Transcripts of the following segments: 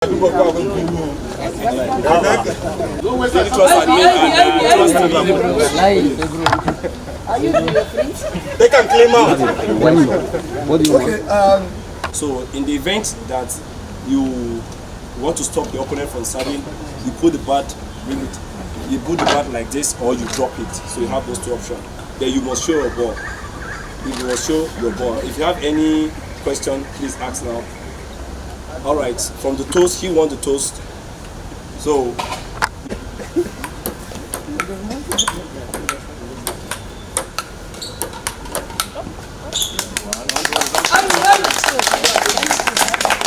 They can claim out. What do you want? So, in the event that you want to stop the opponent from serving, you put the bat, bring it. You put the bat like this, or you drop it. So you have those two options. Then you must show your ball. You must show your ball. If you have any question, please ask now. All right. From the toast, he won the toast. So.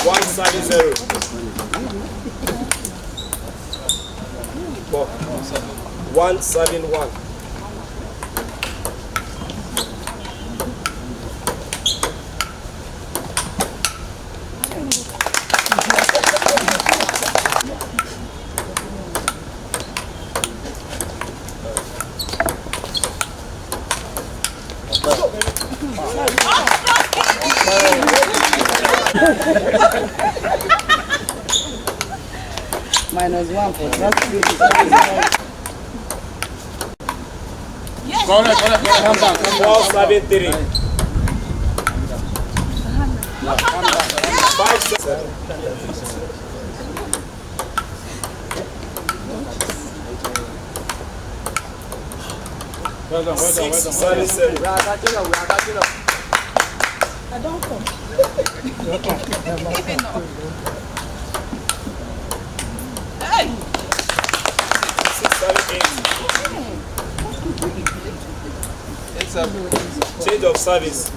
One side is 0. 171. -1 for that. Correct. 473. 577. 677. We are catching up. I don't come. Hey! 678. Change of service.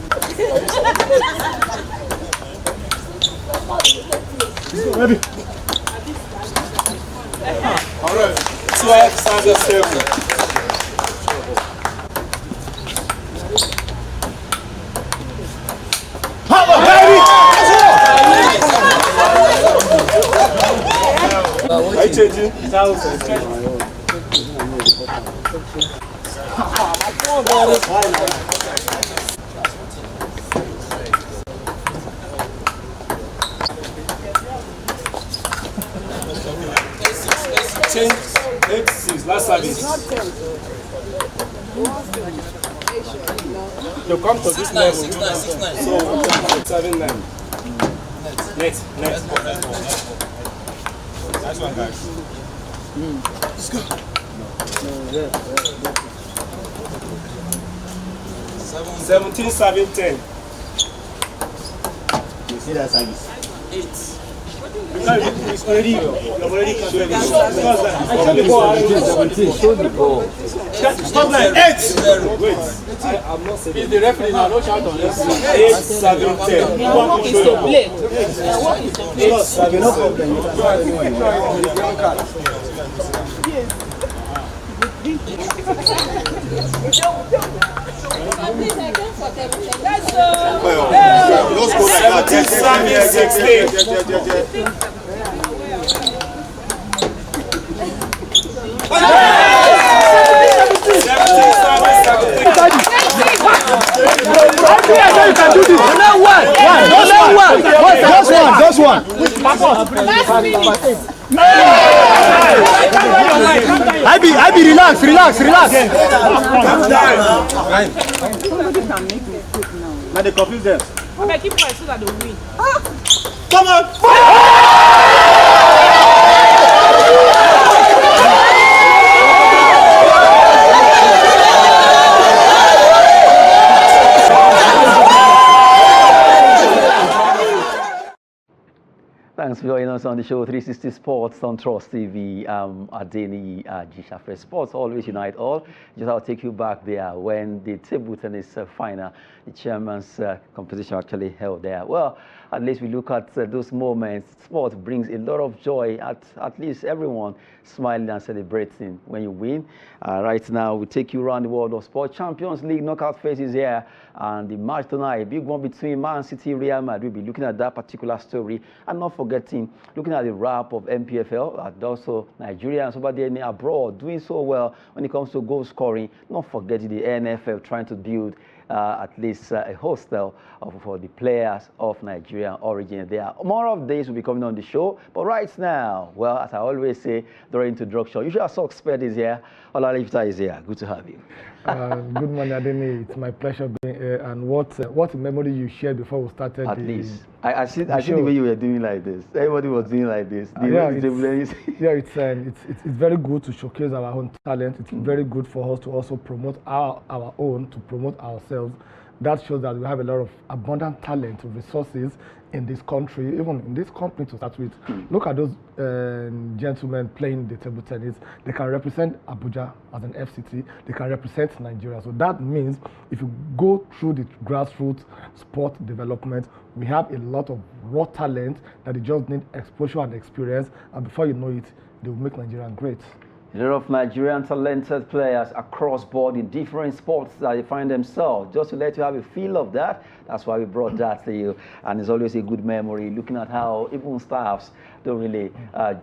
Ready? All right. 1277. Are you changing? 86, last service. You come to this level. So, 79. Next. Nice one, guys. Let's go. 17, 7, 10. You see that service? 8. It's already. You're already controlling. Show the ball. Stop like 8. Wait. I'm not saying. It's the referee now. No shout on this. 8, 7, 10. Your work is to play. Your work is to play. 8, 7, Just one. I be relax. Now they confuse them. I keep quiet so that they win. Come on! Thanks for joining us on the show 360 Sports on Trust TV. Adeni Gishafe Sports always unite all. Just I'll take you back there when the table tennis final, the chairman's competition actually held there. Well, at least we look at those moments. Sport brings a lot of joy at least everyone smiling and celebrating when you win. Right now, we take you around the world of sport. Champions League knockout phases here, and the match tonight, big one between Man City and Real Madrid. We'll be looking at that particular story, and not forgetting looking at the wrap of MPFL, and also Nigeria and somebody abroad doing so well when it comes to goal scoring. Not forgetting the NFL trying to build at least a hostel for the players of Nigerian origin. There are more of these will be coming on the show, but right now, well, as I always say during introduction, usual suspect is here. Olalifta is here. Good to have you. Good morning, Adeni. It's my pleasure being here. And what a memory you shared before we started. At least I see the way you were doing like this. Everybody was doing like this. It's very good to showcase our own talent. It's very good for us to also promote our own, to promote ourselves. That shows that we have a lot of abundant talent, resources in this country, even in this company to start with. Look at those gentlemen playing the table tennis. They can represent Abuja as an FCT. They can represent Nigeria. So that means if you go through the grassroots sport development, we have a lot of raw talent that they just need exposure and experience. And before you know it, they will make Nigeria great. A lot of Nigerian talented players across board in different sports that they find themselves. Just to let you have a feel of that, that's why we brought that to you. And it's always a good memory looking at how even staffs don't really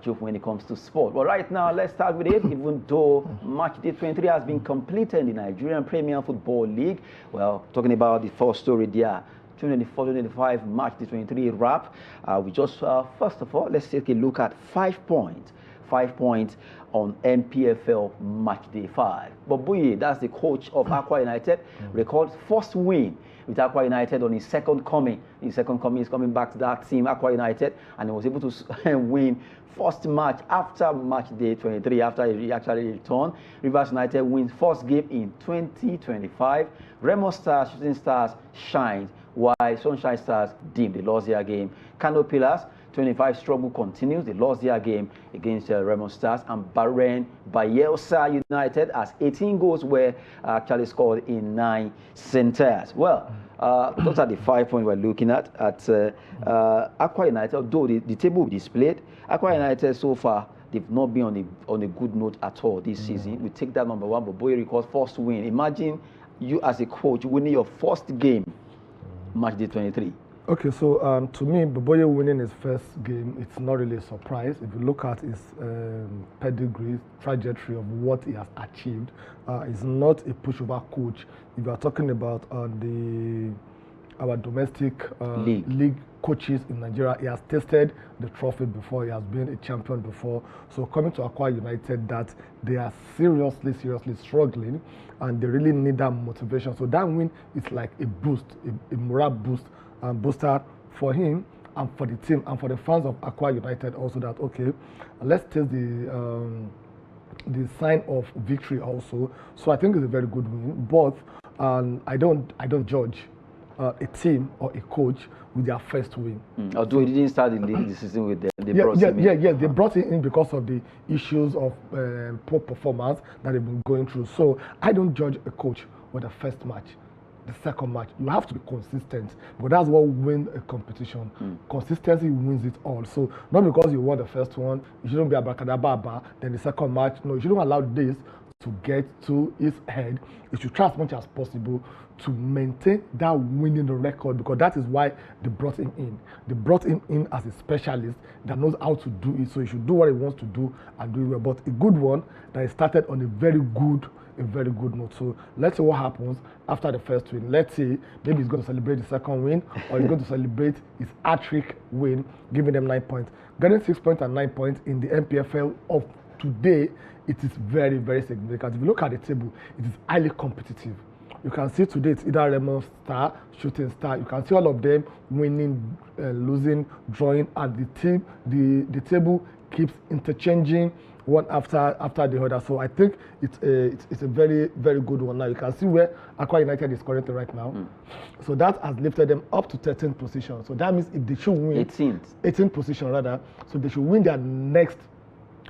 joke when it comes to sport. But right now, let's start with it. Even though match day 23 has been completed in the Nigerian Premier Football League, well, talking about the first story there, 2024-2025 match day 23 wrap. We just, first of all, let's take a look at 5 points. 5 points on MPFL match day 5. But Boye, that's the coach of Aqua United, records first win with Aqua United on his second coming. His second coming is coming back to that team, Aqua United, and he was able to win first match after match day 23, after he actually returned. Rivers United wins first game in 2025. Remo Stars, Shooting Stars shined, while Sunshine Stars dimmed. They lost their game. Kano Pillars, 25 struggle continues. They lost their game against Remo Stars, and Bahrain Bayelsa United has 18 goals were actually scored in 9 centers. Well, those are the 5 points we're looking at Aqua United. Although the table displayed, Aqua United so far they've not been on a good note at all this season. We take that number one, but Boye records first win. Imagine you as a coach winning your first game, match day 23. Okay, so to me, Boye winning his first game, it's not really a surprise. If you look at his pedigree, trajectory of what he has achieved, he's not a pushover coach. If you are talking about our domestic league coaches in Nigeria, he has tasted the trophy before, he has been a champion before. So coming to Aqua United, that they are seriously struggling, and they really need that motivation. So that win is like a boost, a morale boost, and booster for him and for the team and for the fans of Aqua United also, that okay, let's take the sign of victory also. So I think it's a very good win, but I don't judge a team or a coach with their first win. Although he didn't start the season with them, they brought him in because of the issues of poor performance that they've been going through. So I don't judge a coach with the first match. The second match, you have to be consistent, but that's what wins a competition. Consistency wins it all. So not because you won the first one, you shouldn't be abracadabra, then the second match, no, you shouldn't allow this to get to his head. You should try as much as possible to maintain that winning record, because that is why they brought him in. They brought him in as a specialist that knows how to do it, so he should do what he wants to do and do it well. But a good one that started on a very good note. So let's see what happens after the first win. Let's see, maybe he's going to celebrate the second win, or he's going to celebrate his hat-trick win, giving them 9 points. Getting 6 points and 9 points in the MPFL of today, it is very, very significant. If you look at the table, it is highly competitive. You can see today it's either Remo Star, Shooting Star. You can see all of them winning, losing, drawing, and the table keeps interchanging one after the other. So I think it's a very, very good one. Now you can see where Aqua United is currently right now. So that has lifted them up to 13th position. So that means if they should win 18th position rather, so they should win their next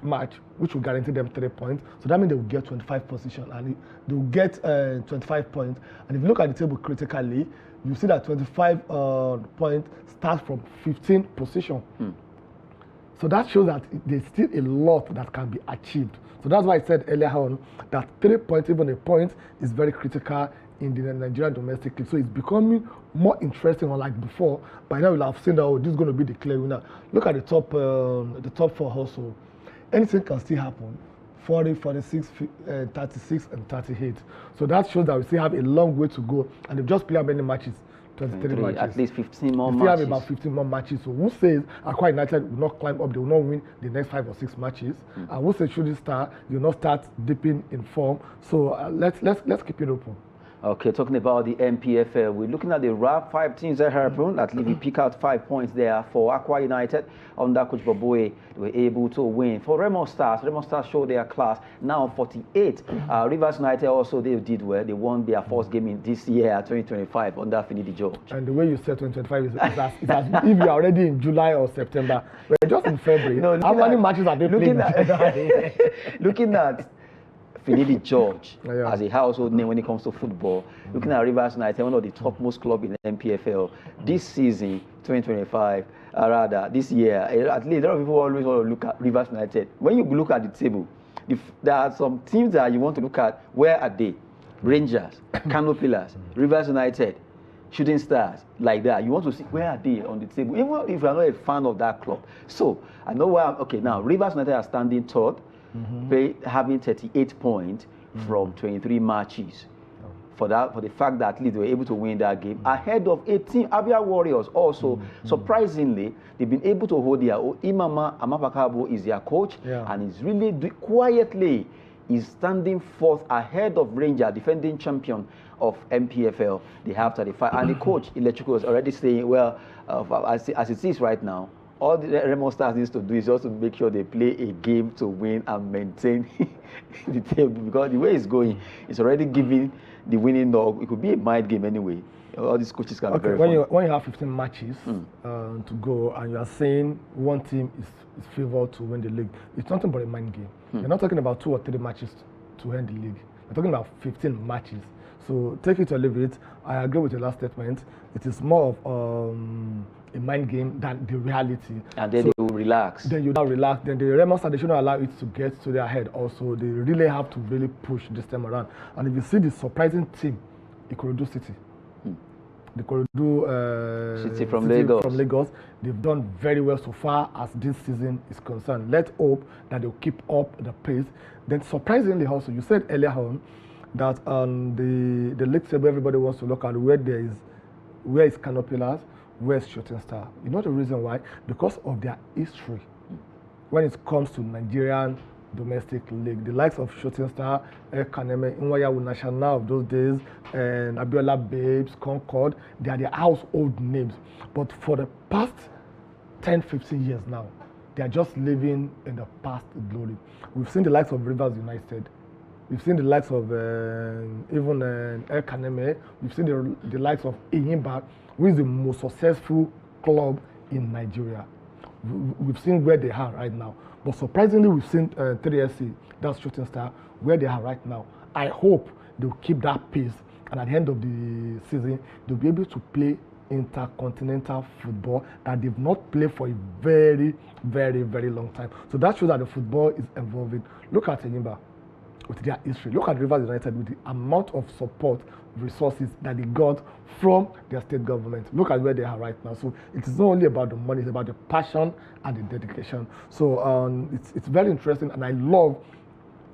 match, which will guarantee them 3 points. So that means they will get 25 position, and they will get 25 points. And if you look at the table critically, you see that 25 points start from 15th position. So that shows that there's still a lot that can be achieved. So that's why I said earlier on that 3 points, even a point, is very critical in the Nigerian domestic league. So it's becoming more interesting, unlike before. By now you'll have seen that, oh, this is going to be the clear winner. Look at the top 4 also. Anything can still happen 40, 46, 36, and 38. So that shows that we still have a long way to go. And they've just played how many matches? 23 matches. At least 15 more we still matches. have about 15 more matches. So who says Aqua United will not climb up? They will not win the next 5 or 6 matches. And who says Shooting Star will not start dipping in form? So let's keep it open. Okay, talking about the MPFL, we're looking at the RAP 5 teams that happened. At least we pick out 5 points there for Aqua United. Under Coach Baboe, they were able to win. For Remo Stars showed their class. Now 48. Rivers United also, they did well. They won their first game in this year, 2025, under Finidi George. And the way you said 2025 is as if you're already in July or September. We're just in February. No, how many matches have they played? Looking at Finidi George Yeah. as a household name when it comes to football. Looking at Rivers United, one of the topmost clubs in the MPFL. This season, 2025, this year, at least a lot of people always want to look at Rivers United. When you look at the table, there are some teams that you want to look at. Where are they? Rangers, Kano Pillars, Rivers United, Shooting Stars, like that. You want to see where are they on the table, even if you are not a fan of that club. So I know where. Okay, now Rivers United are standing third. Having 38 points from 23 matches. For the fact that at least they were able to win that game ahead of 18 Abia Warriors. Also, surprisingly, they've been able to hold their own. Imama Amapakabo is their coach, and he's really quietly is standing fourth ahead of Rangers, defending champion of MPFL. They have 35, and the coach Electrical was already saying, well, as it is right now, all the Remo Stars needs to do is just to make sure they play a game to win and maintain the table, because the way it's going, it's already giving the winning dog. It could be a mind game anyway. All these coaches can be very when you have 15 matches to go and you are saying one team is favored to win the league, it's nothing but a mind game. You're not talking about 2 or 3 matches to win the league. You're talking about 15 matches. So take it or leave it. I agree with your last statement. It is more of a mind game than the reality. And then they will relax. Then you now relax. Then the Remo Stars, they shouldn't allow it to get to their head. Also, they really have to really push this time around. And if you see the surprising team, Ikorodu City. The Ikorodu City from Lagos. They've done very well so far as this season is concerned. Let's hope that they'll keep up the pace. Then surprisingly also, you said earlier on that on the league table, everybody wants to look at where is Kano Pillars, where's Shooting Star. You know the reason why? Because of their history. When it comes to Nigerian domestic league, the likes of Shooting Star, Kaneme, Nwayawu National of those days, and Abiola Babes, Concord, they are their household names. But for the past 10, 15 years now, they are just living in the past glory. We've seen the likes of Rivers United. We've seen the likes of even El Kaneme. We've seen the likes of Enyimba, who is the most successful club in Nigeria. We've seen where they are right now. But surprisingly, we've seen 3SC, that's Shooting Star, where they are right now. I hope they'll keep that pace. And at the end of the season, they'll be able to play intercontinental football that they've not played for a very, very, very long time. So that shows that the football is evolving. Look at Enyimba with their history. Look at Rivers United with the amount of support, resources that they got from their state government. Look at where they are right now. So it is not only about the money, it's about the passion and the dedication. So it's very interesting, and I love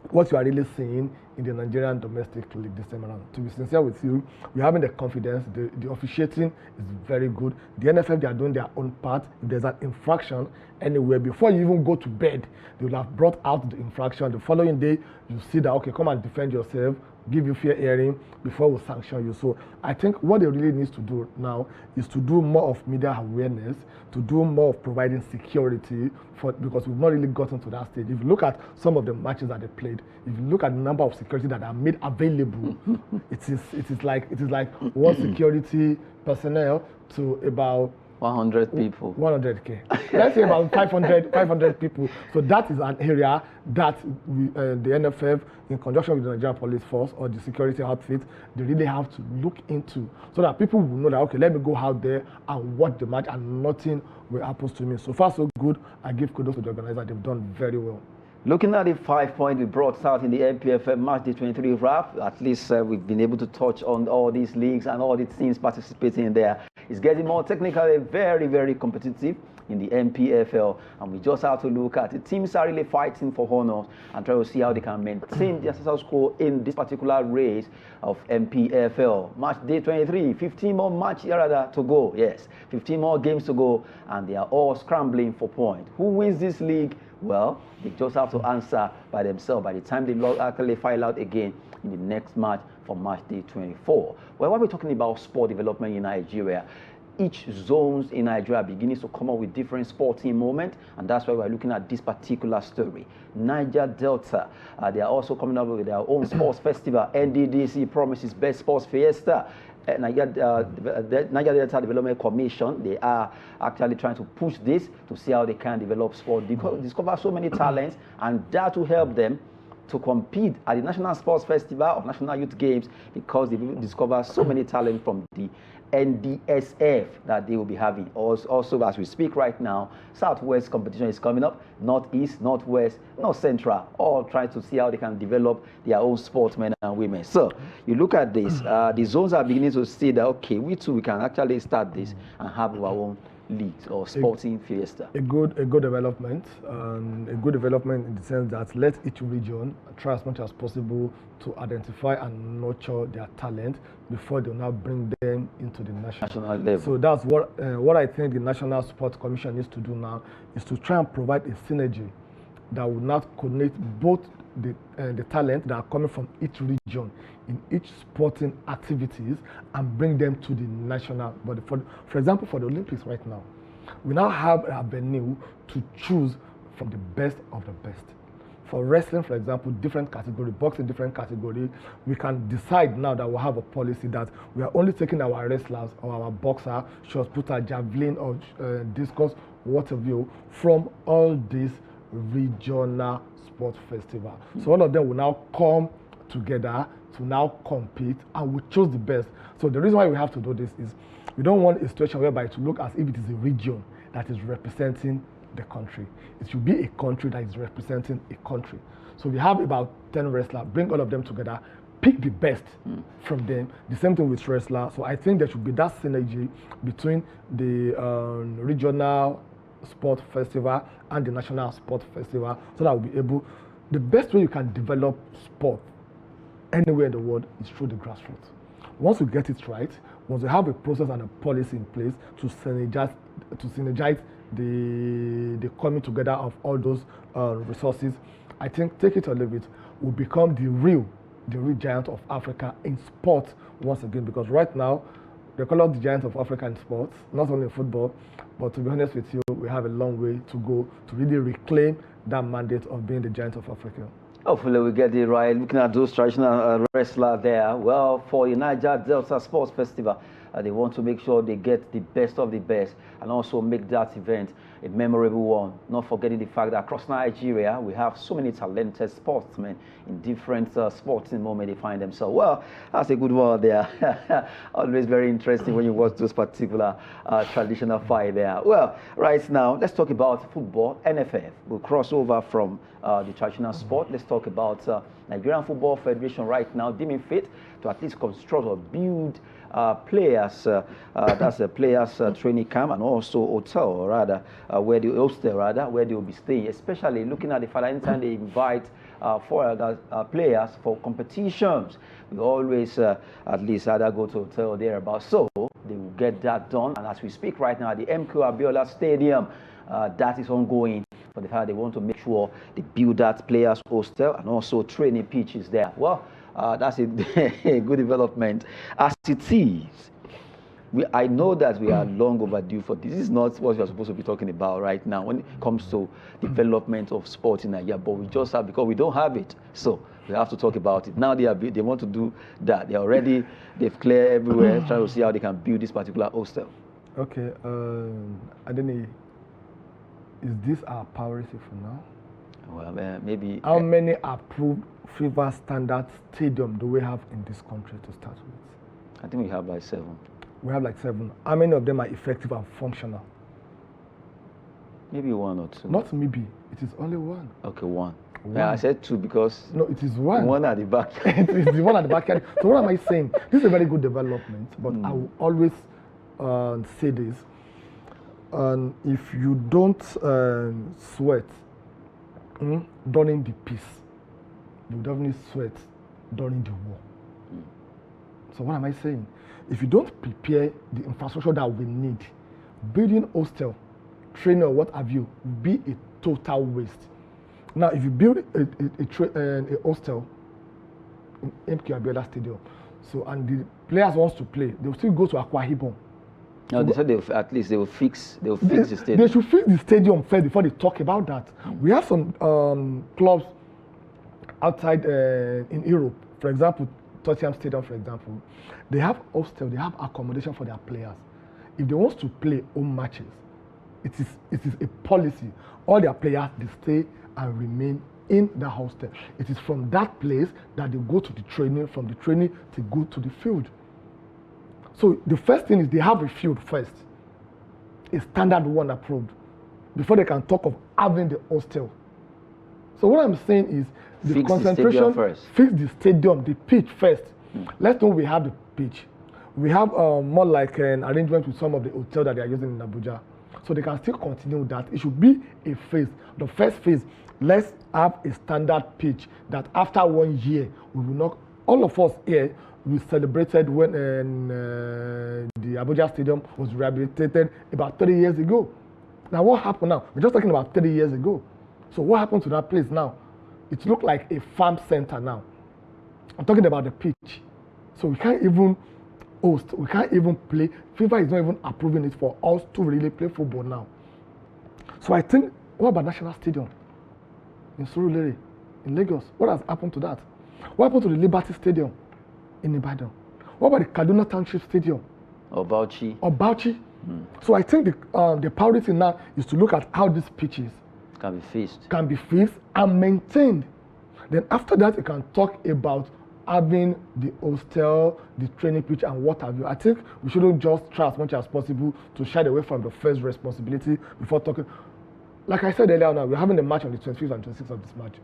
what you are really seeing in the Nigerian domestic league this time around. To be sincere with you, we're having the confidence. The officiating is very good. The NFF, they are doing their own part. If there's an infraction anywhere, before you even go to bed, they will have brought out the infraction. The following day, you see that, okay, come and defend yourself, give you fair hearing before we sanction you. So I think what they really need to do now is to do more of media awareness, to do more of providing security, because we've not really gotten to that stage. If you look at some of the matches that they played, if you look at the number of security that are made available, it is like one security personnel to about 100 people. 100K. Let's say about 500 people. So that is an area that the NFF, in conjunction with the Nigerian Police Force or the security outfit, they really have to look into, so that people will know that, okay, let me go out there and watch the match and nothing will happen to me. So far, so good. I give kudos to the organizer. They've done very well. Looking at the 5 points we brought out in the MPFL Match Day 23 wrap, at least we've been able to touch on all these leagues and all the teams participating in there. It's getting more technically very, very competitive. in the MPFL, and we just have to look at it. Teams are really fighting for honors and try to see how they can maintain their status quo in this particular race of MPFL. Match day 23, 15 more matches to go. Yes, 15 more games to go, and they are all scrambling for points. Who wins this league? Well, they just have to answer by themselves by the time they actually file out again in the next match for match day 24. Well, when we're talking about sport development in Nigeria, each zones in Nigeria beginning to come up with different sporting moments, and that's why we're looking at this particular story. Niger Delta, they are also coming up with their own sports festival. NDDC promises best sports fiesta. Niger Delta Development Commission, they are actually trying to push this to see how they can develop sport, discover so many talents, and that will help them to compete at the National Sports Festival of National Youth Games, because they will discover so many talent from the NDSF that they will be having. Also, as we speak right now, Southwest competition is coming up, Northeast, Northwest, North Central, all trying to see how they can develop their own sportsmen and women. So you look at this, the zones are beginning to see that, okay, we too, we can actually start this and have our own leagues or sporting fiesta. A good development, in the sense that let each region try as much as possible to identify and nurture their talent before they now bring them into the national level. So that's what I think the National Sports Commission needs to do now, is to try and provide a synergy that will not connect both the talent that are coming from each region in each sporting activities and bring them to the national body. For example, for the Olympics right now, we now have an avenue to choose from the best of the best. For wrestling, for example, different category, boxing, different category, we can decide now that we'll have a policy that we are only taking our wrestlers or our boxer, shot putter, javelin, or discus, whatever, from all these regional sports festival. So all of them will now come together to now compete, and we choose the best. So the reason why we have to do this is we don't want a situation whereby to look as if it is a region that is representing the country. It should be a country that is representing a country. So we have about 10 wrestlers, bring all of them together, pick the best from them. The same thing with wrestlers. So I think there should be that synergy between the regional sport festival and the national sport festival, so that we'll be able, the best way you can develop sport anywhere in the world is through the grassroots. Once we get it right, once we have a process and a policy in place to synergize the coming together of all those resources, I think, take it or leave it, will become the real giant of Africa in sport once again. Because right now, they call us the giant of Africa in sports, not only in football, but to be honest with you, we have a long way to go to really reclaim that mandate of being the giant of Africa. Hopefully we get it right. Looking at those traditional wrestlers there, well, for the Niger Delta Sports Festival, they want to make sure they get the best of the best and also make that event a memorable one. Not forgetting the fact that across Nigeria, we have so many talented sportsmen in different sporting moments they find themselves. Well, that's a good one there. Always very interesting when you watch those particular traditional fight there. Well, right now, let's talk about football, NFF. We'll cross over from the traditional sport. Let's talk about Nigerian Football Federation right now deeming fit to at least construct or build players, that's a players training camp and also hotel, where they will be staying, especially looking at the fact that anytime they invite players for competitions, we always at least either go to hotel or thereabouts. So they will get that done, and as we speak right now at the MK Abiola Stadium, that is ongoing. For the fact they want to make sure they build that players hostel and also training pitches there. Well, that's a good development. As it is, I know that we are long overdue for this. This is not what we are supposed to be talking about right now when it comes to development of sport in Nigeria, but we just have, because we don't have it, so we have to talk about it. Now they want to do that. They've cleared everywhere, trying to see how they can build this particular hostel. Okay, I don't know. Is this our priority for now? Well, maybe. How many approved FIFA standard stadium do we have in this country to start with? I think we have like 7. We have like 7. How many of them are effective and functional? Maybe 1 or 2. Not maybe. It is only 1. Okay, 1. Yeah, I said 2 because. No, it is 1. 1 at the back. It is the one at the back. So what am I saying? This is a very good development, but I will always say this. And if you don't sweat during the peace, you definitely sweat during the war. So what am I saying? If you don't prepare the infrastructure that we need, building hostel, training or what have you, will be a total waste. Now, if you build a hostel in MK Abiola Stadium, so and the players wants to play, they will still go to Akwa Ibom. No, they said at least they will fix the stadium. They should fix the stadium first before they talk about that. We have some clubs outside in Europe, for example, Tottenham Stadium, for example. They have hostel, they have accommodation for their players. If they want to play home matches, it is a policy. All their players, they stay and remain in the hostel. It is from that place that they go to the training, from the training to go to the field. So the first thing is they have a field first, a standard one approved, before they can talk of having the hostel. So what I'm saying is the concentration, fix the stadium, the pitch first. Let's know we have the pitch. We have more like an arrangement with some of the hotels that they are using in Abuja. So they can still continue that. It should be a phase. The first phase, let's have a standard pitch that after 1 year, we will not, all of us here, we celebrated when the Abuja Stadium was rehabilitated about 30 years ago. Now what happened now? We're just talking about 30 years ago. So what happened to that place now? It looked like a farm center now. I'm talking about the pitch. So we can't even host, we can't even play. FIFA is not even approving it for us to really play football now. So I think, what about National Stadium in Surulere, in Lagos? What has happened to that? What happened to the Liberty Stadium in Ibadan? What about the Kaduna Township Stadium? Or Bauchi. So I think the priority now is to look at how these pitches can be fixed and maintained. Then after that, you can talk about having the hostel, the training pitch, and what have you. I think we shouldn't just try as much as possible to shy away from the first responsibility before talking. Like I said earlier, now we're having a match on the 25th and 26th of this match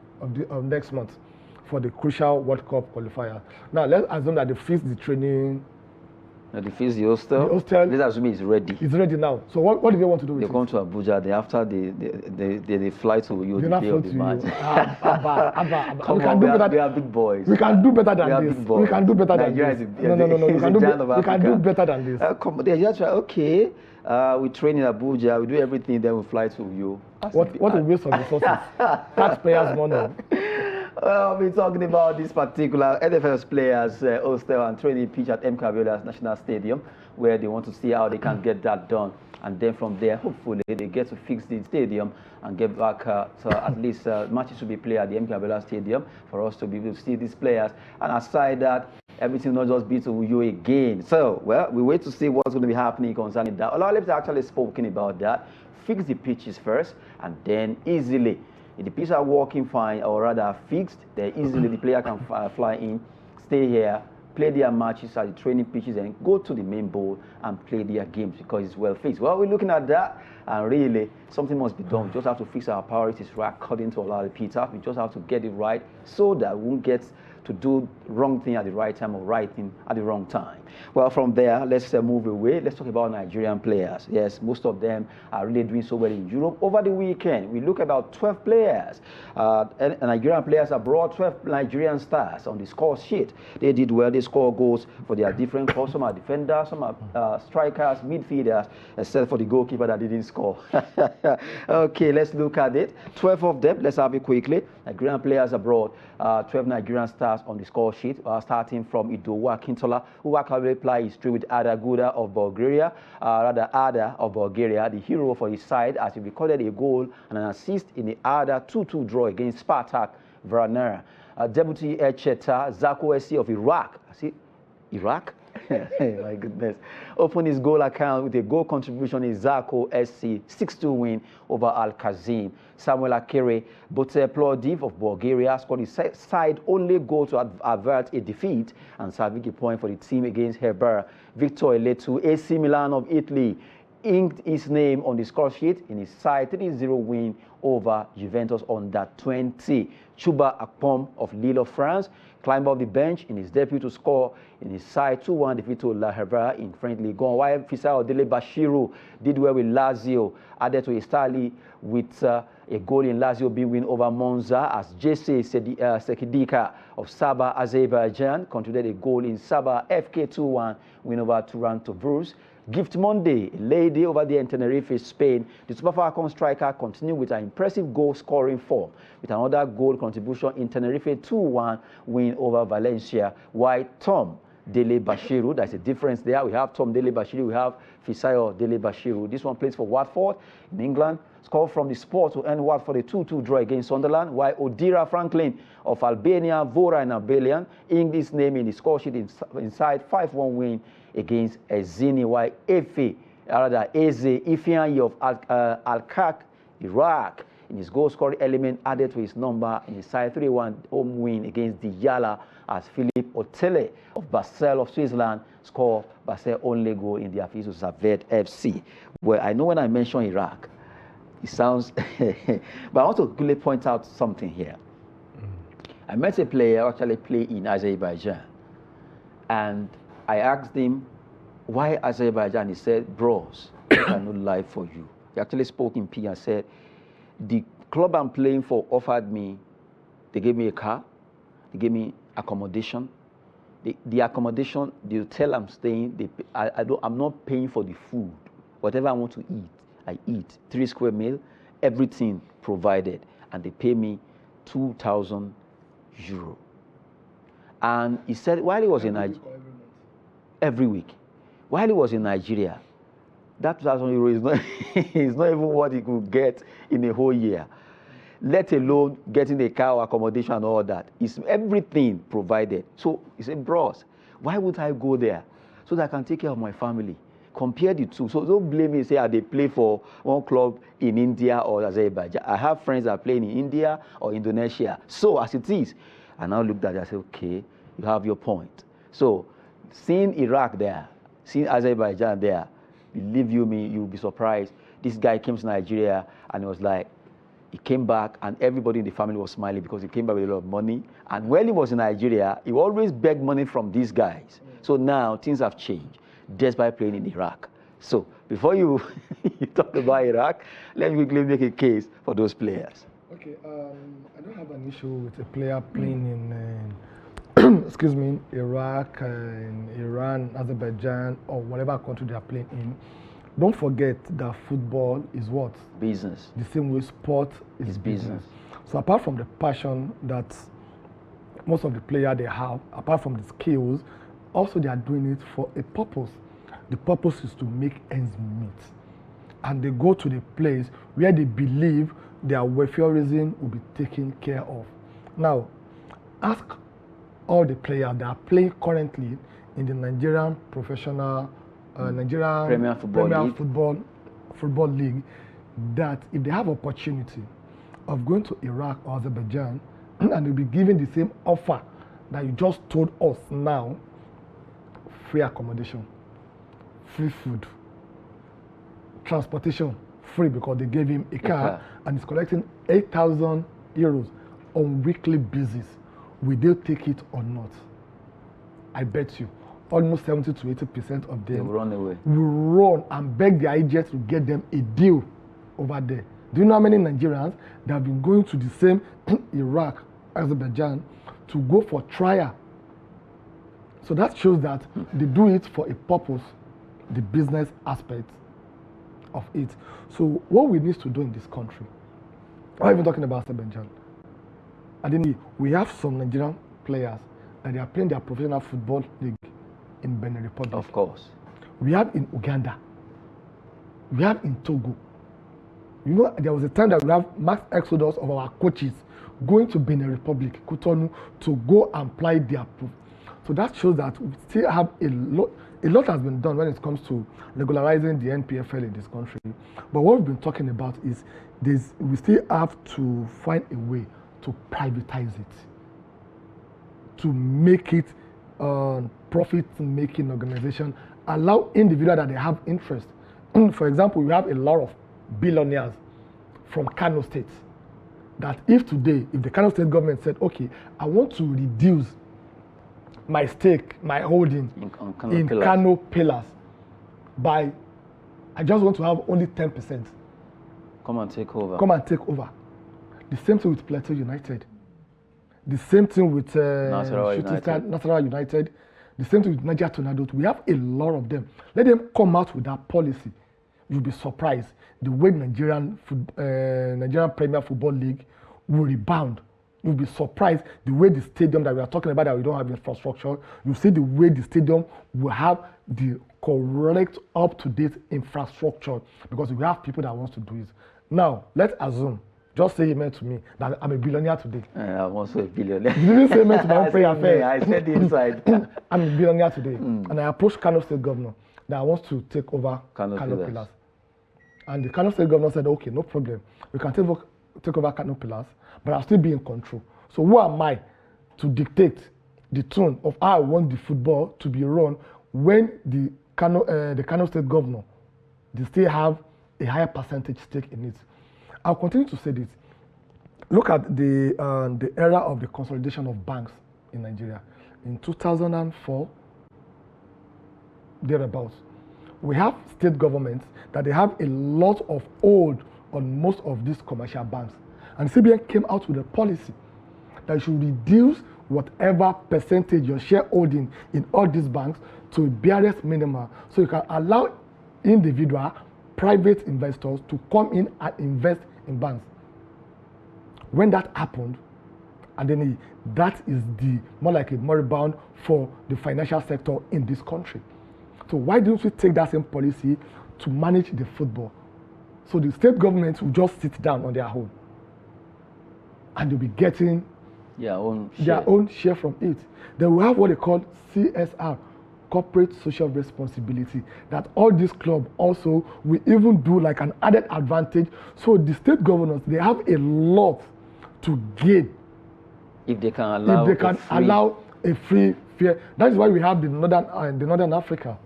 of next month for the crucial World Cup qualifier. Now let's assume that they fix the training. They fix the hostel. Let's assume it's ready. It's ready now. So what do they want to do with it? They come to Abuja. After they fly to you the day of the match. We can do better. We are big boys. We can do better than this. We can do better than this. No. We can do better than this. They just try. Okay, we train in Abuja. We do everything. Then we fly to you. What a waste of resources. Taxpayers' money. Well, we're talking about this particular NFL's players hostel and training pitch at MK Abiola National Stadium, where they want to see how they can get that done. And then from there, hopefully, they get to fix the stadium and get back so at least matches to be played at the MK Abiola Stadium for us to be able to see these players. And aside that, everything will not just be to you again. So, well, we wait to see what's going to be happening concerning that. Olawale has actually spoken about that. Fix the pitches first, and then easily, if the pitches are working fine, or rather fixed, then easily the player can fly in, stay here, play their matches at the training pitches, and go to the main bowl and play their games because it's well fixed. Well, we're looking at that, and really, something must be done. We just have to fix our priorities right according to Olawale Peter. We just have to get it right so that we won't get to do wrong thing at the right time or right thing at the wrong time. Well, from there, let's move away. Let's talk about Nigerian players. Yes, most of them are really doing so well in Europe. Over the weekend, we look about 12 players. Nigerian players abroad, 12 Nigerian stars on the score sheet. They did well. They scored goals for their different clubs. Some are defenders, some are strikers, midfielders, except for the goalkeeper that didn't score. Okay, let's look at it. 12 of them. Let's have it quickly. Nigerian players abroad, 12 Nigerian stars on the score sheet, starting from Idowu Akintola, who actually played history with Ada Guda of Bulgaria, Ada of Bulgaria, the hero for his side, as he recorded a goal and an assist in the Ada 2-2 draw against Spartak Vrana. Deputy Echeta Zako SC of Iraq. Iraq? My goodness. Opened his goal account with a goal contribution in Zako SC 6-2 win over Al Kazim. Samuel Akere Bote Plovdiv of Bulgaria scored his side only goal to avert a defeat and salvage a point for the team against Herber. Victor Eletu, AC Milan of Italy. inked his name on the score sheet in his side 3-0 win over Juventus under 20. Chuba Akpom of Lille of France climbed off the bench in his debut to score in his side 2-1 defeat to La Havre in French League 1. While Fisayo Dele Bashiru did well with Lazio, added to his tally with a goal in Lazio being win over Monza, as Jesse Sekidika of Sabah, Azerbaijan contributed a goal in Sabah FK 2-1 win over Toronto Bruce. Gift Monday, a lady over there in Tenerife, Spain. The Super Falcon striker continued with an impressive goal-scoring form with another goal contribution in Tenerife 2-1 win over Valencia. While Tom Dele Bashiru, there's a difference there. We have Tom Dele Bashiru, we have Fisayo Dele Bashiru. This one plays for Watford in England. Scored from the spot to end Watford a 2-2 draw against Sunderland, while Odira Franklin of Albania, Vora and Albanian, inked his name in the score sheet inside 5-1 win against Ezini, while Eze Ifeanyi of Al-Kak, Iraq, in his goal-scoring element added to his number in his side 3-1 home win against Diyala, as Philippe Otele of Basel of Switzerland scored Basel only goal in the Afizu Zaved FC. Well, I know when I mention Iraq, it sounds, but I want to quickly point out something here. I met a player who actually played in Azerbaijan, and I asked him, why Azerbaijan? He said, bros, I cannot lie for you. He actually spoke in P and said, the club I'm playing for offered me, they gave me a car, they gave me accommodation. The accommodation, the hotel I'm staying, I'm not paying for the food. Whatever I want to eat, I eat. 3 square meal, everything provided. And they pay me 2,000 euro. And he said, while he was in Nigeria, every week. While he was in Nigeria, that 2,000 euro is not, is not even what he could get in a whole year. Let alone getting a car or accommodation and all that. It's everything provided. So he said, bros, why would I go there? So that I can take care of my family. Compare the two. So don't blame me and say, they play for one club in India or Azerbaijan. I have friends that are playing in India or Indonesia. So as it is, I now looked at it and said, okay, you have your point. So seeing Iraq there, seeing Azerbaijan there, believe you me, you'll be surprised. This guy came to Nigeria and it was like, he came back and everybody in the family was smiling because he came back with a lot of money. And when he was in Nigeria, he always begged money from these guys. So now things have changed, despite playing in Iraq. So before you, you talk about Iraq, let me quickly make a case for those players. Okay, I don't have an issue with a player playing in, excuse me, Iraq, in Iran, Azerbaijan, or whatever country they are playing in. Don't forget that football is what? Business. The same way sport is business. So apart from the passion that most of the players they have, apart from the skills, also they are doing it for a purpose. The purpose is to make ends meet. And they go to the place where they believe their welfareism will be taken care of. Now, ask all the players that are playing currently in the Nigerian professional Nigerian Premier Football League, that if they have opportunity of going to Iraq or Azerbaijan and they'll be given the same offer that you just told us now, free accommodation, free food, transportation, free because they gave him a car and he's collecting 8,000 euros on weekly basis, will they take it or not? I bet you almost 70 to 80% of them will run away. Will run and beg their agents to get them a deal over there. Do you know how many Nigerians that have been going to the same Iraq, Azerbaijan to go for trial? So that shows that they do it for a purpose, the business aspect of it. So what we need to do in this country, I'm even talking about Azerbaijan, and then we have some Nigerian players that they are playing their professional football league in Benin Republic. Of course. We have in Uganda. We have in Togo. You know, there was a time that we have mass exodus of our coaches going to Benin Republic, Cotonou, to go and play their proof. So that shows that we still have a lot has been done when it comes to regularizing the NPFL in this country. But what we've been talking about is we still have to find a way to privatize it, to make it profit-making organization, allow individuals that they have interest For example, we have a lot of billionaires from Kano State that if today, if the Kano State government said, okay, I want to reduce my stake, my holding in Kano Pillars by, I just want to have only 10%. Come and take over. Come and take over. The same thing with Plateau United. The same thing with Nasarawa United. The same thing with Niger Tornadoes. We have a lot of them. Let them come out with that policy. You'll be surprised the way Nigerian Premier Football League will rebound. You'll be surprised the way the stadium that we are talking about that we don't have infrastructure. You see the way the stadium will have the correct up-to-date infrastructure because we have people that wants to do it. Now, let's assume, just say amen to me, that I'm a billionaire today. I'm also a billionaire. You didn't say amen to my own prayer affair. I said the inside. I'm a billionaire today. And I approached Kano State Governor that wants to take over Kano Pillars. And the Kano State Governor said, okay, no problem. We can take over Kano Pillars, but I'll still be in control. So who am I to dictate the tune of how I want the football to be run when the Kano State Governor, they still have a higher percentage stake in it? I'll continue to say this. Look at the era of the consolidation of banks in Nigeria. In 2004, thereabouts, we have state governments that they have a lot of hold on most of these commercial banks. And CBN came out with a policy that you should reduce whatever percentage your shareholding in all these banks to a barest minimum, so you can allow individual, private investors to come in and invest in banks. When that happened, and then that is the more like a moribund for the financial sector in this country. So why don't we take that same policy to manage the football? So the state governments will just sit down on their own, and they'll be getting their own share from it. Then we have what they call CSR, corporate social responsibility, that all these clubs also will even do like an added advantage. So the state governors, they have a lot to gain if they can allow a free, fair. That is why we have the Northern Africa.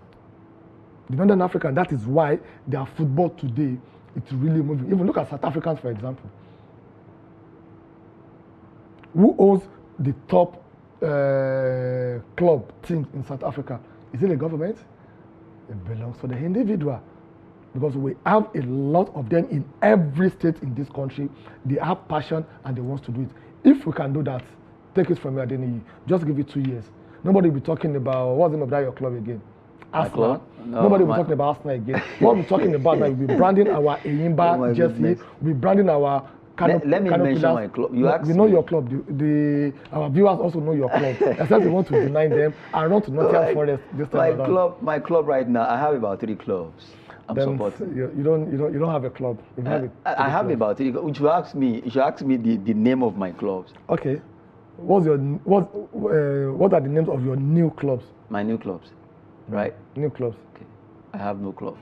The Northern Africa, and that is why their football today, it's really moving. Even look at South Africans, for example. Who owns the top club teams in South Africa? Is it the government? It belongs to the individual. Because we have a lot of them in every state in this country. They have passion and they want to do it. If we can do that, take it from me, Adeniyi, just give it 2 years. Nobody will be talking about, what's the name of that your club again? Arsenal. No, nobody will be talking about Arsenal again. What we're talking about now, we'll be branding our Eyimba jersey, we'll be branding our Let me mention my club. We know your club. Our viewers also know your club. Except they want to deny them and run to Nottingham Forest this time around. My club right now, I have about 3 clubs. I'm supporting. You don't have a club. I have about 3. You should ask me the name of my clubs. Okay. What are the names of your new clubs? My new clubs, right? New clubs. Okay. I have no club.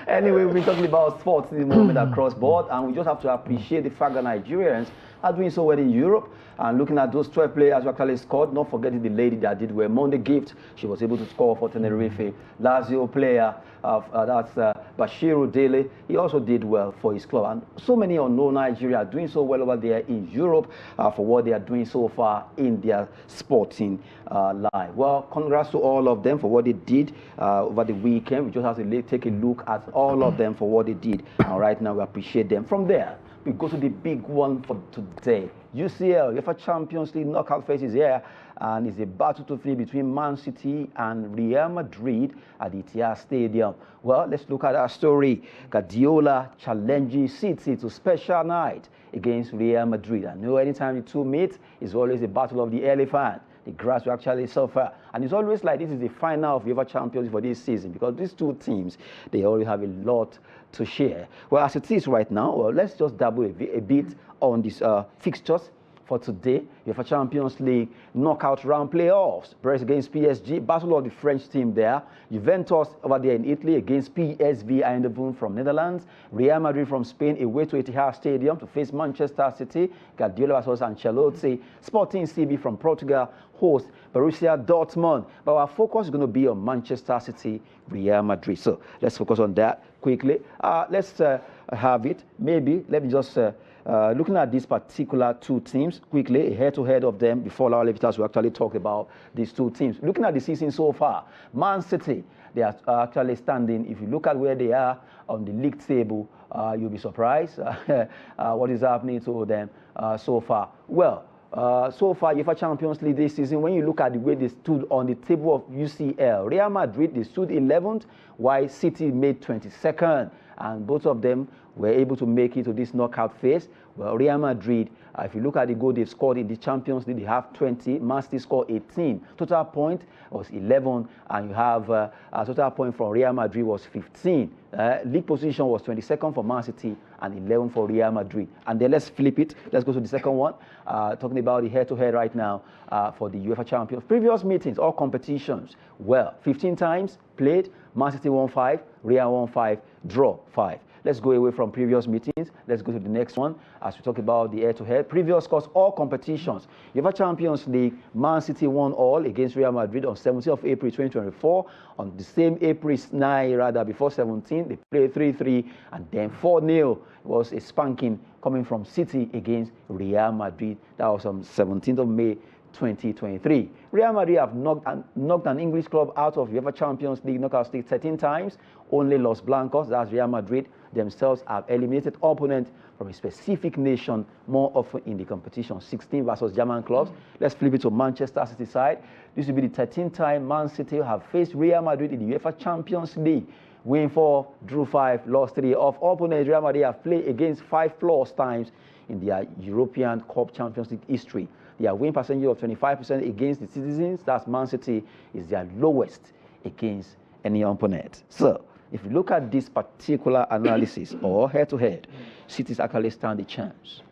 Anyway, we've been talking about sports in the moment across board, and we just have to appreciate the fact that Nigerians are doing so well in Europe. And looking at those 12 players who actually scored, not forgetting the lady that did well. Monday Gift, she was able to score for Tenerife. Lazio player, that's Bashiru Dele, he also did well for his club. And so many unknown Nigeria are doing so well over there in Europe for what they are doing so far in their sporting life. Well, congrats to all of them for what they did over the weekend. We just have to take a look at all of them for what they did. And right now, we appreciate them. From there, we go to the big one for today. UCL, UEFA Champions League knockout phase is here, and it's a battle to finish between Man City and Real Madrid at the Etihad Stadium. Well, let's look at our story. Guardiola challenges City to special night against Real Madrid. I know anytime the two meet, it's always a battle of the elephant. The grass will actually suffer. And it's always like this is the final of UEFA Champions League for this season, because these two teams, they always have a lot to share. Well, as it is right now, well, let's just dabble a bit on these fixtures for today. UEFA Champions League knockout round playoffs. Paris against PSG, battle of the French team there. Juventus over there in Italy against PSV Eindhoven from Netherlands. Real Madrid from Spain away to Etihad Stadium to face Manchester City. Guardiola versus Ancelotti. Sporting CB from Portugal host Borussia Dortmund. But our focus is going to be on Manchester City, Real Madrid. So let's focus on that quickly. Let's have it. Maybe let me just looking at these particular two teams quickly, a head-to-head of them before our leaders will actually talk about these two teams. Looking at the season so far, Man City, they are actually standing. If you look at where they are on the league table, you'll be surprised what is happening to them so far. Well, so far, UEFA Champions League this season, when you look at the way they stood on the table of UCL, Real Madrid, they stood 11th, while City made 22nd, and both of them were able to make it to this knockout phase. Well, Real Madrid, if you look at the goal they've scored in the Champions League, they have 20. Man City scored 18. Total point was 11, and you have a total point from Real Madrid was 15. League position was 22nd for Man City and 11 for Real Madrid. And then let's flip it. Let's go to the second one. Talking about the head-to-head right now for the UEFA Champions. Previous meetings, all competitions, well, 15 times played. Man City won 5, Real won 5, draw 5. Let's go away from previous meetings. Let's go to the next one as we talk about the head-to-head. Previous scores, all competitions. UEFA Champions League, Man City won all against Real Madrid on 17th of April 2024. On the same April 9, rather, before 17, they played 3-3 and then 4-0. It was a spanking coming from City against Real Madrid. That was on 17th of May 2023. Real Madrid have knocked an English club out of UEFA Champions League knockout stage 13 times. Only Los Blancos, that's Real Madrid, themselves have eliminated opponents from a specific nation more often in the competition. 16 versus German clubs. Let's flip it to Manchester City side. This will be the 13th time Man City have faced Real Madrid in the UEFA Champions League. Win 4, drew 5, lost 3. Of opponents, Real Madrid have played against 5+ times in their European Cup Champions League history. Their win percentage of 25% against the citizens, that's Man City, is their lowest against any opponent. So, if you look at this particular analysis or head-to-head, City's actually stand a chance.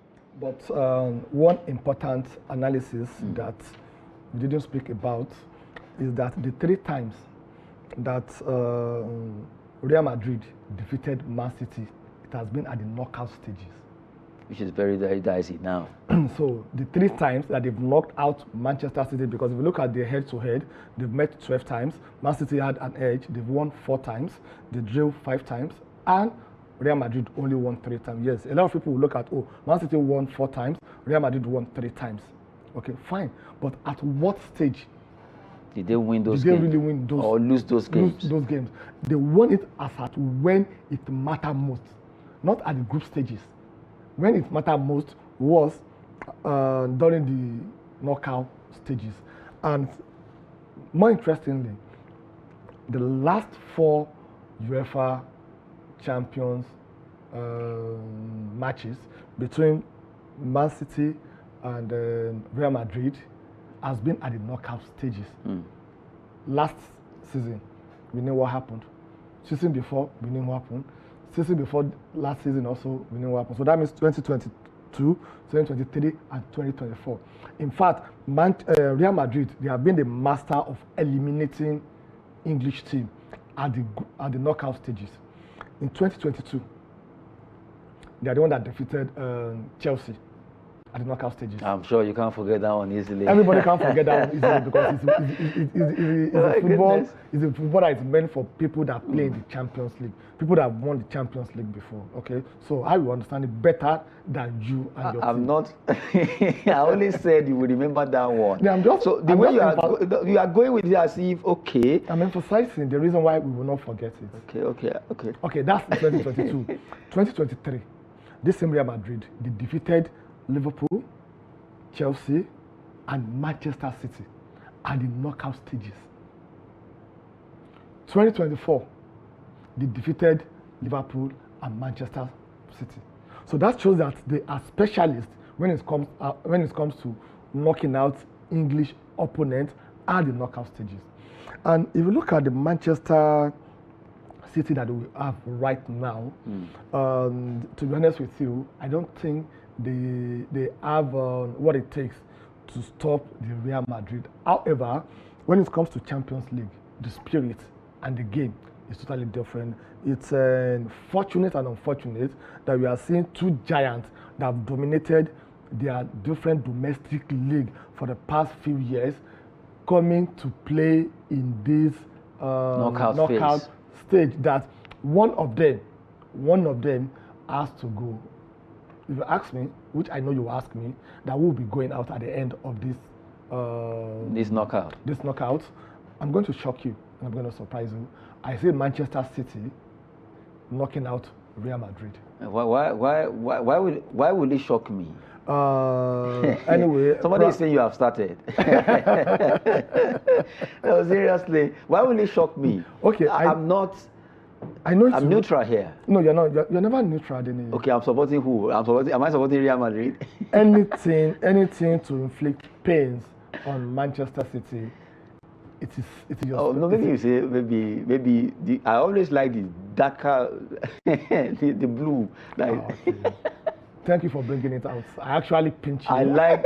But one important analysis that we didn't speak about is that the 3 times that Real Madrid defeated Man City, it has been at the knockout stages. Which is very, very dicey now. So the 3 times that they've knocked out Manchester City, because if you look at their head-to-head, they've met 12 times. Man City had an edge. They've won 4 times. They drew 5 times. And Real Madrid only won 3 times. Yes, a lot of people will look at, oh, Man City won 4 times. Real Madrid won 3 times. Okay, fine. But at what stage did they win those games? Did they really win those? Or lose those games? Lose those games. They won it as at when it mattered most. Not at the group stages. When it mattered most was during the knockout stages. And more interestingly, the last 4 UEFA Champions matches between Man City and Real Madrid has been at the knockout stages. Last season, we know what happened. Season before, we know what happened. Season before last season also, we know what happened. So that means 2022, 2023, and 2024. In fact, Real Madrid, they have been the master of eliminating English team at the knockout stages. In 2022, they are the one that defeated Chelsea at the knockout stages. I'm sure you can't forget that one easily. Everybody can't forget that one easily because it's a football that is meant for people that play in the Champions League, people that have won the Champions League before. Okay, so I will understand it better than you and your team. I'm not. I only said you will remember that one. Yeah, so the way you are going with it as if okay. I'm emphasizing the reason why we will not forget it. Okay, that's 2022. 2023, this same Real Madrid, they defeated Liverpool, Chelsea, and Manchester City at the knockout stages. 2024, they defeated Liverpool and Manchester City. So that shows that they are specialists when it comes to knocking out English opponents at the knockout stages. And if you look at the Manchester City that we have right now, to be honest with you, I don't think they have what it takes to stop the Real Madrid. However, when it comes to Champions League, the spirit and the game is totally different. It's fortunate and unfortunate that we are seeing 2 giants that have dominated their different domestic league for the past few years coming to play in this knockout stage that one of them has to go. If you ask me, which I know you will ask me, that will be going out at the end of this knockout, I'm going to shock you and I'm going to surprise you. I say Manchester City knocking out Real Madrid. Why will it shock me? Anyway, somebody is saying you have started. No, seriously, why will it shock me? Okay, I'm not. I know I'm neutral here. No, you're not. You're never neutral, Denny. Okay, I'm supporting who? Am I supporting Real Madrid? anything to inflict pains on Manchester City. It is just. Oh no, maybe you say maybe. I always like the darker, the blue. Like. Oh, okay. Thank you for bringing it out. I actually pinch you. I like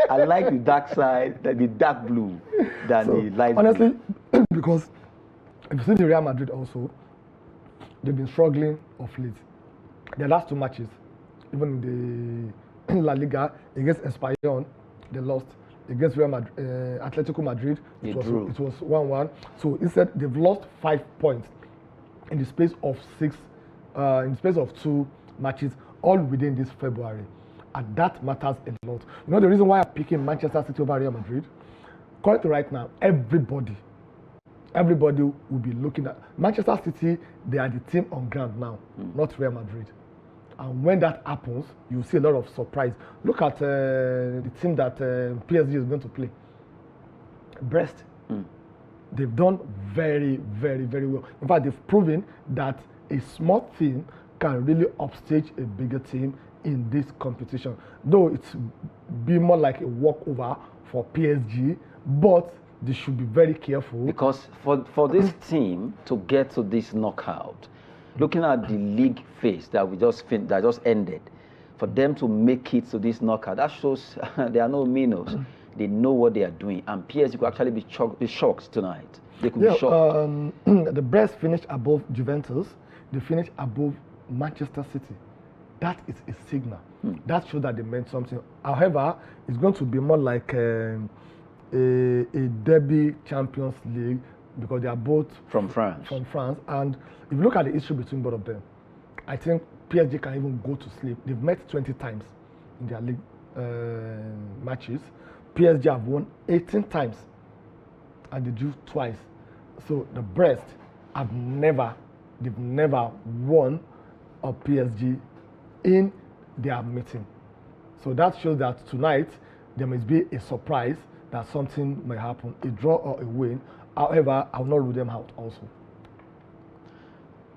the dark side, the dark blue, than the light. Honestly, blue. Because if you see the Real Madrid also, they've been struggling of late. Their last 2 matches, even in the La Liga against Espanyol, they lost. Against Real Madrid, Atletico Madrid, it was 1-1. So instead, they've lost 5 points in the space of 2 matches, all within this February. And that matters a lot. You know the reason why I'm picking Manchester City over Real Madrid? Currently right now, everybody will be looking at Manchester City. They are the team on ground now, not Real Madrid. And when that happens, you see a lot of surprise. Look at the team that PSG is going to play. Brest. They've done very, very, very well. In fact, they've proven that a small team can really upstage a bigger team in this competition. Though it's be more like a walkover for PSG, but they should be very careful. Because for this team to get to this knockout, looking at the league phase that just ended, for them to make it to this knockout, that shows they are no minnows. They know what they are doing, and PSG could actually be shocked tonight. They could be shocked. The Brest finished above Juventus. They finished above Manchester City. That is a signal. That shows that they meant something. However, it's going to be more like a derby Champions League because they are both from France. And if you look at the history between both of them, I think PSG can even go to sleep. They've met 20 times in their league matches. PSG have won 18 times and they drew twice. So the Brest they've never won a PSG in their meeting. So that shows that tonight there must be a surprise that something may happen, a draw or a win. However, I will not rule them out also.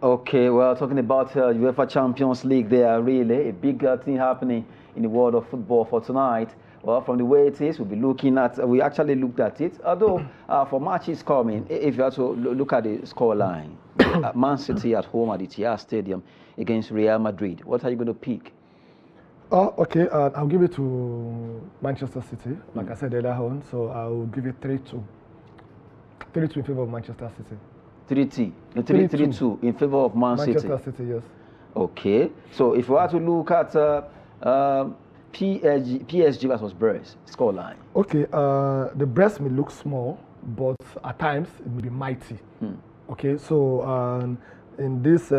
Okay, well, talking about UEFA Champions League, there are really a big thing happening in the world of football for tonight. Well, from the way it is, we actually looked at it. Although, for matches coming, if you have to look at the scoreline, Man City at home at the Etihad Stadium against Real Madrid, what are you going to pick? Okay, I'll give it to Manchester City, like I said earlier on. So I'll give it 3-2. 3-2 in favor of Manchester City. 3-2 in favor of Manchester City, yes. Okay, so if we are to look at PSG versus Brest scoreline. Okay, the Brest may look small, but at times it may be mighty. Okay, so in this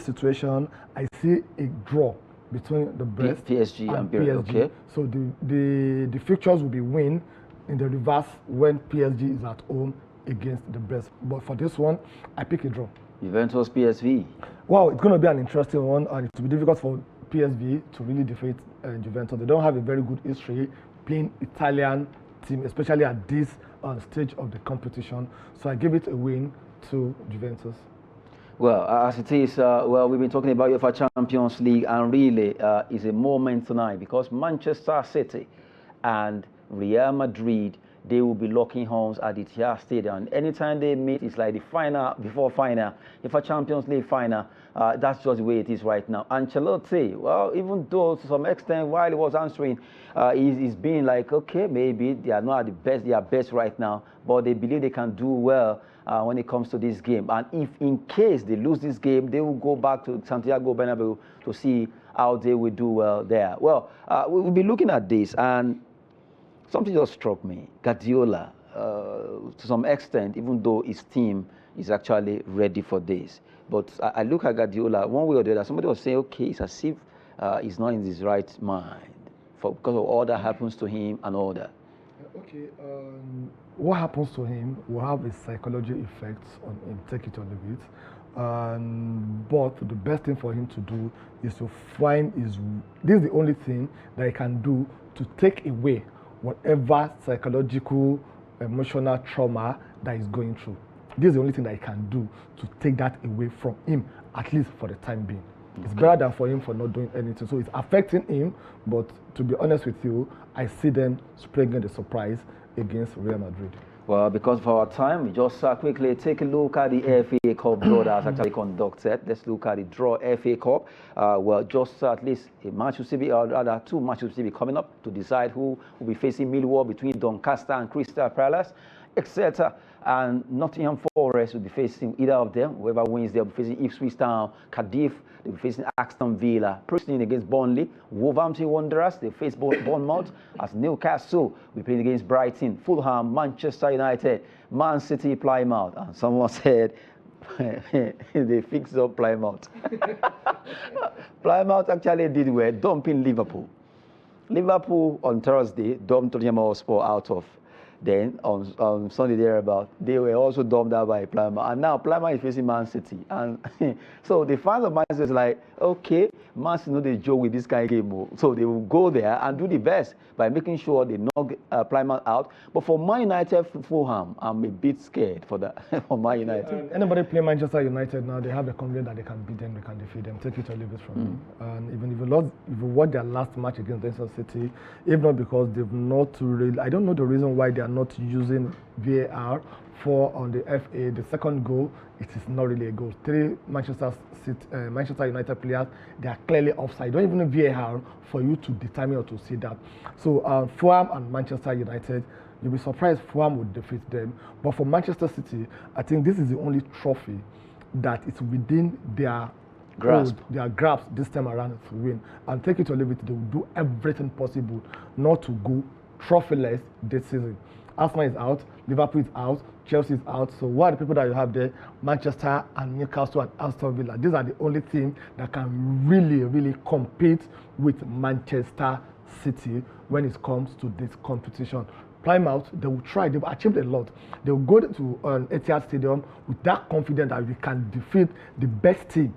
situation, I see a draw between the Brest PSG and PSG. Okay. So the fixtures will be win in the reverse when PSG is at home against the Brest. But for this one, I pick a draw. Juventus PSV. Wow, it's going to be an interesting one, and it will be difficult for PSV to really defeat Juventus. They don't have a very good history playing Italian team, especially at this stage of the competition. So I give it a win to Juventus. Well, as it is, we've been talking about UEFA Champions League, and really it's a moment tonight because Manchester City and Real Madrid, they will be locking horns at the Etihad Stadium. Anytime they meet, it's like the final, before final, UEFA Champions League final. That's just the way it is right now. Ancelotti, well, even though to some extent, while he was answering, he's being like, okay, maybe they are not at the best, they are best right now, but they believe they can do well when it comes to this game. And if in case they lose this game, they will go back to Santiago Bernabeu to see how they will do well there. Well, we'll be looking at this, and something just struck me. Guardiola, to some extent, even though his team is actually ready for this. But I look at Guardiola, one way or the other, somebody was saying, okay, it's as if he's not in his right mind because of all that happens to him and all that. Okay, what happens to him will have a psychological effect on him, take it or leave it. But the best thing for him to do is to find this is the only thing that he can do to take away whatever psychological, emotional trauma that he's going through. This is the only thing that he can do to take that away from him, at least for the time being. It's better than for him for not doing anything. So it's affecting him, but to be honest with you, I see them springing the surprise against Real Madrid. Well, because of our time, we just quickly take a look at the FA Cup draw that's actually conducted. Let's look at the draw FA Cup. Well, just at least a match will still be, or rather 2 matches will still be coming up to decide who will be facing Millwall between Doncaster and Crystal Palace, etc. And Nottingham Forest will be facing either of them. Whoever wins, they'll be facing Ipswich Town. Cardiff, they'll be facing Aston Villa. Preston against Burnley. Wolverhampton Wanderers, they face Bournemouth. As Newcastle, we playing against Brighton. Fulham, Manchester United, Man City, Plymouth. And someone said, they fixed up Plymouth. Plymouth actually did well, dumping Liverpool. Liverpool on Thursday dumped Tottenham Hotspur out of. Then on Sunday thereabout, they were also dumped out by Plymouth. And now Plymouth is facing Man City. And so the fans of Man City is like, okay, Man City know they joke with this kind of game. So they will go there and do the best by making sure they knock Plymouth out. But for Man United, Fulham, I'm a bit scared for that for Man United. Anybody play Manchester United now, they have a confidence that they can beat them, they can defeat them. Take it or leave it from me. And even if you watch their last match against Manchester City, if not because they've not really, I don't know the reason why they are not using VAR for on the FA. The second goal, it is not really a goal. 3 Manchester United players, they are clearly offside. Don't even need VAR for you to determine or to see that. So Fulham and Manchester United, you'll be surprised Fulham would defeat them. But for Manchester City, I think this is the only trophy that is within their grasp this time around to win. And take it or leave it, they will do everything possible not to go trophyless this season. Arsenal is out, Liverpool is out, Chelsea is out. So what are the people that you have there? Manchester and Newcastle and Aston Villa. These are the only teams that can really, really compete with Manchester City when it comes to this competition. Plymouth, they will try, they've achieved a lot. They will go to Etihad Stadium with that confidence that we can defeat the best team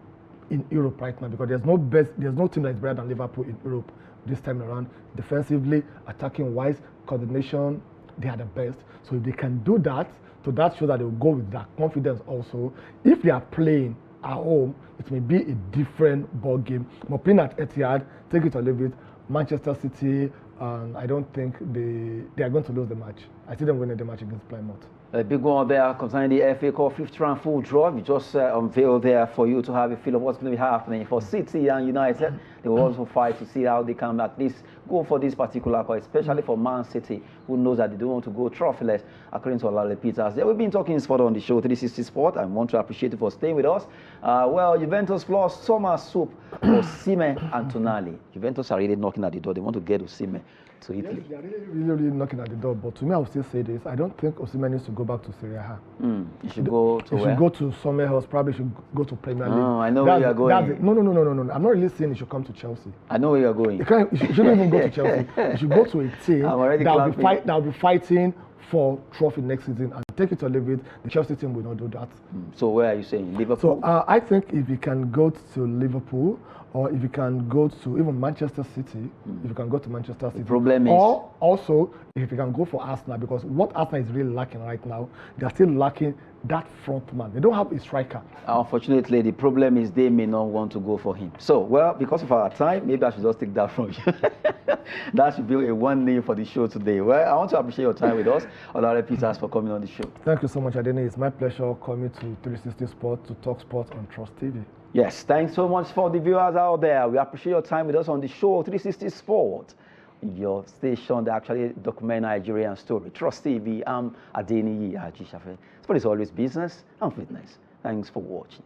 in Europe right now, because there's no team that's better than Liverpool in Europe this time around. Defensively, attacking wise, coordination, they are the best. So if they can do that, so that shows that they will go with that confidence also. If they are playing at home, it may be a different ball game. But playing at Etihad, take it or leave it, Manchester City, I don't think they are going to lose the match. I see them winning the match against Plymouth. A big one there concerning the FA Cup 5th round full draw. We just unveiled there for you to have a feel of what's going to be happening for City and United. They will also fight to see how they can at least go for this particular cup, especially for Man City, who knows that they don't want to go trophyless, according to Olale Peters. We've been talking sport on the show 360 Sport. I want to appreciate you for staying with us. Well, Juventus plus summer soup for Osimhen and Tonali. Juventus are really knocking at the door. They want to get Osimhen to Italy. Yes, they are really knocking at the door. But to me, I will still say this: I don't think Osimhen needs to go back to Serie A. He should go to where? He should go to somewhere else. Probably should go to Premier League. Oh, I know where you are going. No. I'm not really saying he should come to Chelsea. I know where you are going. He shouldn't even go to Chelsea. He should go to a team that will be fighting for trophy next season, and take it or leave it. The Chelsea team will not do that. So where are you saying? Liverpool? So I think if he can go to Liverpool, or if you can go to even Manchester City, if you can go to Manchester City. The problem is... Or also, if you can go for Arsenal, because what Arsenal is really lacking right now, they are still lacking that front man. They don't have a striker. Unfortunately, the problem is they may not want to go for him. So, well, because of our time, maybe I should just take that from you. That should be a one name for the show today. Well, I want to appreciate your time with us. Olale Peters for coming on the show. Thank you so much, Adene. It's my pleasure coming to 360 Sport to talk sports on Trust TV. Yes, thanks so much for the viewers out there. We appreciate your time with us on the show 360 Sport, your station that actually documents Nigerian story. Trust TV, I'm Adeni Ajishafe. Sport is always business and fitness. Thanks for watching.